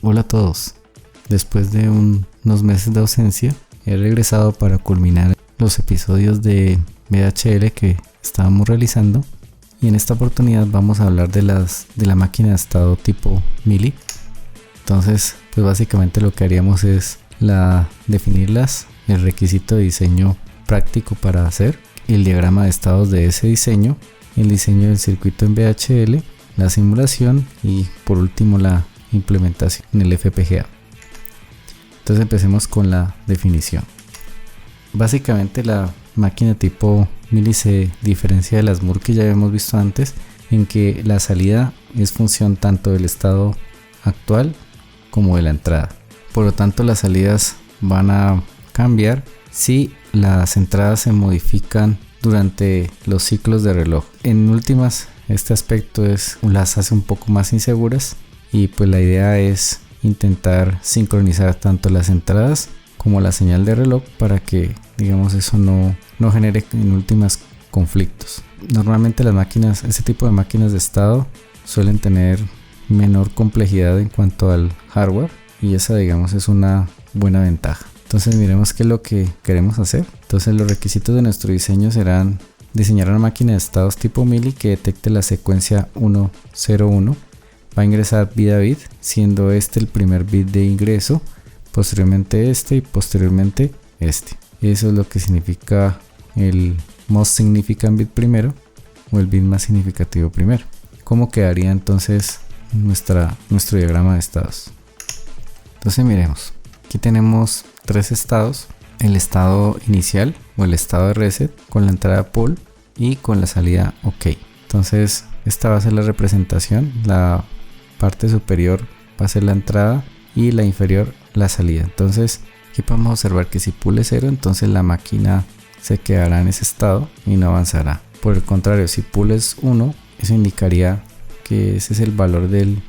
Hola a todos. Después de unos meses de ausencia, he regresado para culminar los episodios de VHL que estábamos realizando, y en esta oportunidad vamos a hablar de la máquina de estado tipo Mili. Entonces, pues básicamente lo que haríamos es definirlas, el requisito de diseño práctico para hacer, el diagrama de estados de ese diseño, el diseño del circuito en VHL, la simulación y por último la implementación en el FPGA. Entonces empecemos con la definición. Básicamente la máquina tipo Mili se diferencia de las MUR que ya habíamos visto antes, en que la salida es función tanto del estado actual como de la entrada. Por lo tanto, las salidas van a cambiar si las entradas se modifican durante los ciclos de reloj. En últimas, este aspecto las hace un poco más inseguras, y pues la idea es intentar sincronizar tanto las entradas como la señal de reloj para que, digamos, eso no genere en últimas conflictos. Normalmente este tipo de máquinas de estado suelen tener menor complejidad en cuanto al hardware, y esa, digamos, es una buena ventaja. Entonces miremos qué es lo que queremos hacer. Entonces los requisitos de nuestro diseño serán diseñar una máquina de estados tipo Mili que detecte la secuencia 101. Va a ingresar bit a bit, siendo este el primer bit de ingreso, posteriormente este y posteriormente este. Eso es lo que significa el most significant bit primero, o el bit más significativo primero. ¿Cómo quedaría entonces nuestro diagrama de estados? Entonces miremos, aquí tenemos tres estados: el estado inicial o el estado de reset, con la entrada pull y con la salida OK. Entonces esta va a ser la representación. La parte superior va a ser la entrada y la inferior la salida. Entonces aquí podemos observar que si pull es 0, entonces la máquina se quedará en ese estado y no avanzará. Por el contrario, si pull es 1, eso indicaría que ese es el valor del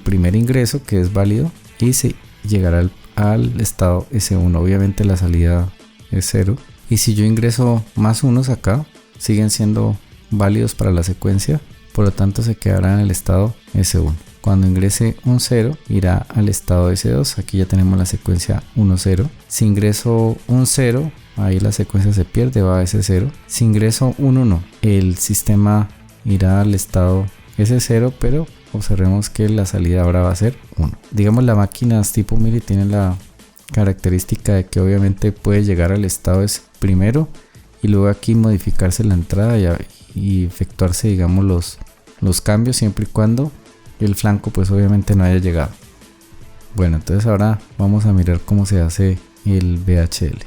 primer ingreso, que es válido, y se llegará al estado S1. Obviamente la salida es 0, y si yo ingreso más unos acá, siguen siendo válidos para la secuencia, por lo tanto se quedará en el estado S1. Cuando ingrese un 0, irá al estado S2. Aquí ya tenemos la secuencia 1-0. Si ingreso un 0, ahí la secuencia se pierde, va a S0. Si ingreso un 1, el sistema irá al estado S0, pero observemos que la salida ahora va a ser 1. Digamos, la máquina tipo Mili tiene la característica de que obviamente puede llegar al estado S primero y luego aquí modificarse la entrada y efectuarse, digamos, los cambios, siempre y cuando el flanco pues obviamente no haya llegado. Bueno, entonces ahora vamos a mirar cómo se hace el VHL.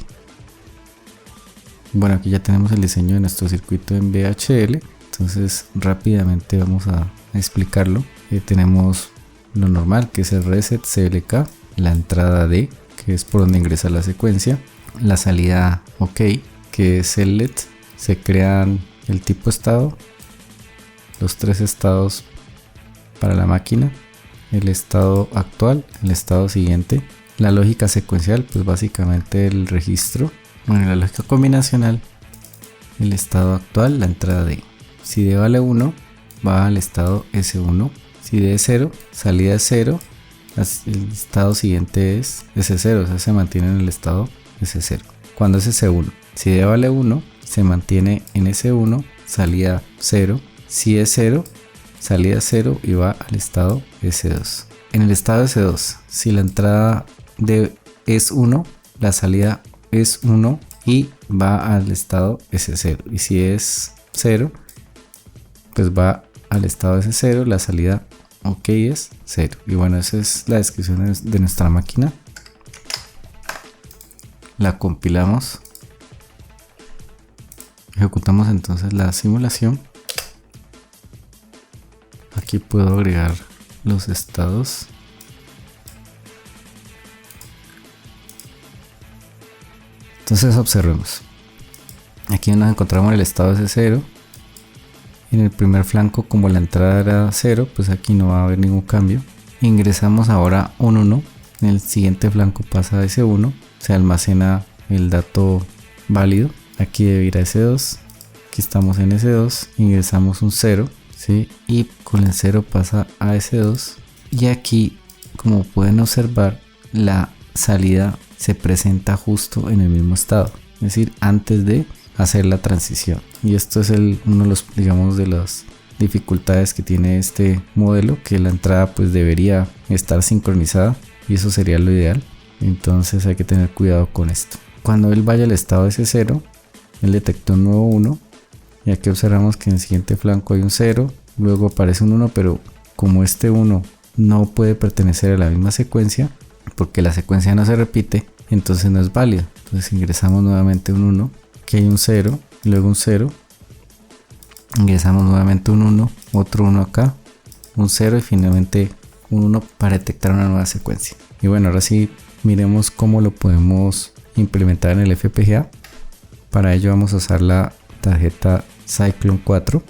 Bueno, aquí ya tenemos el diseño de nuestro circuito en VHL. Entonces rápidamente vamos a explicarlo. Tenemos lo normal, que es el reset CLK, la entrada D, que es por donde ingresa la secuencia, la salida OK, que es el LED. Se crean el tipo estado, los tres estados para la máquina, el estado actual, el estado siguiente, la lógica secuencial, pues básicamente el registro. Bueno, la lógica combinacional, el estado actual, la entrada D. Si D vale 1, va al estado S1. Si D es 0, salida es 0, el estado siguiente es S0, o sea, se mantiene en el estado S0. Cuando es S1, si D vale 1, se mantiene en S1, salida 0. Si es 0, salida 0 y va al estado S2. En el estado S2, si la entrada D es 1, la salida es 1 y va al estado S0. Y si es 0, pues va al estado S0, la salida OK es 0. Y bueno, esa es la descripción de nuestra máquina. La compilamos. Ejecutamos entonces la simulación. Aquí puedo agregar los estados. Entonces observemos. Aquí nos encontramos en el estado S0. En el primer flanco, como la entrada era 0, pues aquí no va a haber ningún cambio. Ingresamos ahora un 1. En el siguiente flanco pasa a S1. Se almacena el dato válido. Aquí debe ir a S2. Aquí estamos en S2. Ingresamos un 0. ¿Sí? Y con el 0 pasa a S2. Y aquí como pueden observar, la salida se presenta justo en el mismo estado, es decir, antes de hacer la transición. Y esto es uno de los, digamos, de las dificultades que tiene este modelo, que la entrada pues debería estar sincronizada y eso sería lo ideal. Entonces hay que tener cuidado con esto. Cuando él vaya al estado S0, él detectó un nuevo 1 y aquí observamos que en el siguiente flanco hay un 0, luego aparece un 1, pero como este 1 no puede pertenecer a la misma secuencia porque la secuencia no se repite, entonces no es válido. Entonces ingresamos nuevamente un 1, aquí hay un 0, luego un 0, ingresamos nuevamente un 1, otro 1 acá, un 0 y finalmente un 1 para detectar una nueva secuencia. Y bueno, ahora sí miremos cómo lo podemos implementar en el FPGA. Para ello vamos a usar la tarjeta Cyclone 4.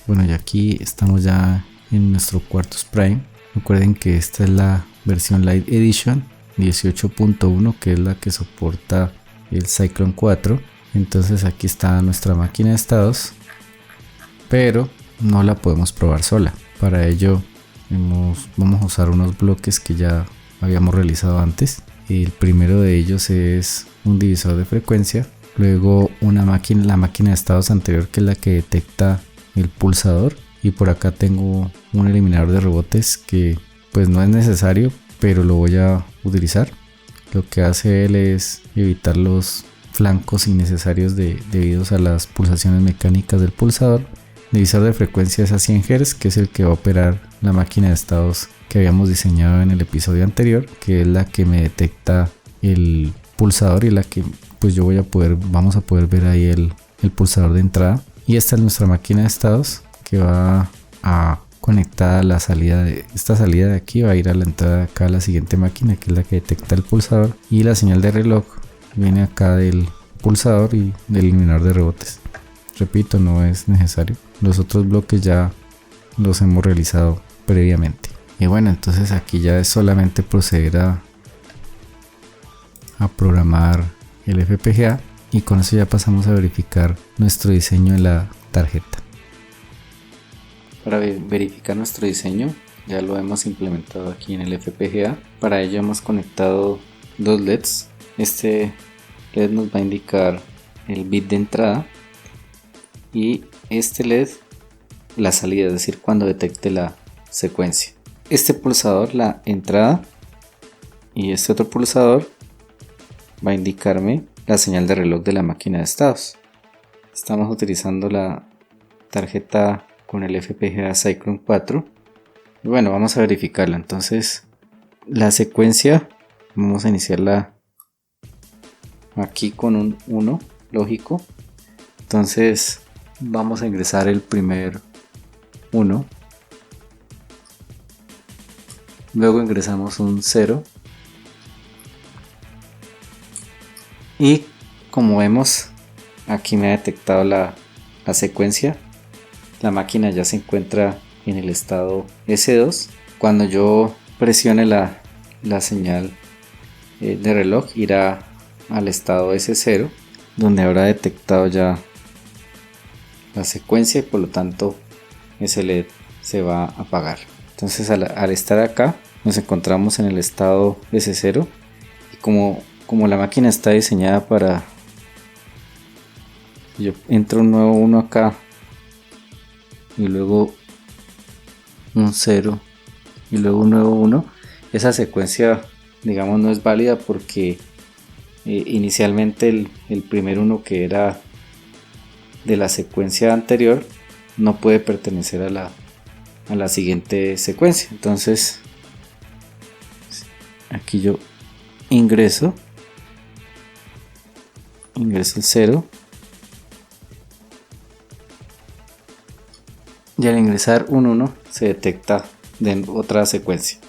Bueno, y aquí estamos ya en nuestro Quartus Prime. Recuerden que esta es la versión Light Edition 18.1, que es la que soporta el Cyclone 4. Entonces aquí está nuestra máquina de estados, pero no la podemos probar sola. Para ello vamos a usar unos bloques que ya habíamos realizado antes. El primero de ellos es un divisor de frecuencia, luego la máquina de estados anterior, que es la que detecta el pulsador, y por acá tengo un eliminador de rebotes que pues no es necesario, pero lo voy a utilizar. Lo que hace él es evitar los flancos innecesarios debidos a las pulsaciones mecánicas del pulsador. El divisor de frecuencia es a 100 Hz, que es el que va a operar la máquina de estados que habíamos diseñado en el episodio anterior, que es la que me detecta el pulsador y la que pues vamos a poder ver ahí el pulsador de entrada. Y esta es nuestra máquina de estados que va a conectar la salida de esta salida de aquí, va a ir a la entrada de acá a la siguiente máquina, que es la que detecta el pulsador, y la señal de reloj viene acá del pulsador y del eliminador de rebotes. Repito, no es necesario, los otros bloques ya los hemos realizado previamente. Y bueno, entonces aquí ya es solamente proceder a programar el FPGA, y con eso ya pasamos a verificar nuestro diseño en la tarjeta. Para verificar nuestro diseño ya lo hemos implementado aquí en el FPGA. Para ello hemos conectado dos LEDs. Este LED nos va a indicar el bit de entrada y este LED la salida, es decir, cuando detecte la secuencia. Este pulsador la entrada y este otro pulsador va a indicarme la señal de reloj de la máquina de estados. Estamos utilizando la tarjeta con el FPGA Cyclone 4 y bueno, vamos a verificarla. Entonces la secuencia vamos a iniciarla aquí con un 1 lógico. Entonces vamos a ingresar el primer 1, luego ingresamos un 0 y como vemos aquí me ha detectado la secuencia. La máquina ya se encuentra en el estado S2. Cuando yo presione la señal de reloj irá al estado S0, donde habrá detectado ya la secuencia y por lo tanto ese LED se va a apagar. Entonces al estar acá nos encontramos en el estado S0 y como la máquina está diseñada para, yo entro un nuevo 1 acá y luego un 0 y luego un nuevo 1, esa secuencia digamos no es válida porque inicialmente el primer 1 que era de la secuencia anterior no puede pertenecer a la siguiente secuencia. Entonces aquí yo ingreso el 0 y al ingresar un 1 se detecta de otra secuencia.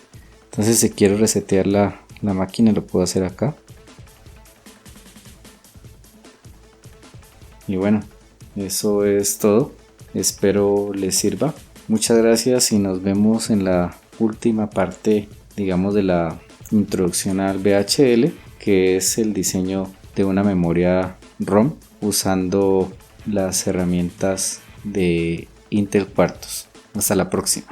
Entonces si quiero resetear la máquina lo puedo hacer acá. Y bueno, eso es todo. Espero les sirva. Muchas gracias y nos vemos en la última parte, digamos, de la introducción al VHL, que es el diseño de una memoria ROM usando las herramientas de Intel Quartus. Hasta la próxima.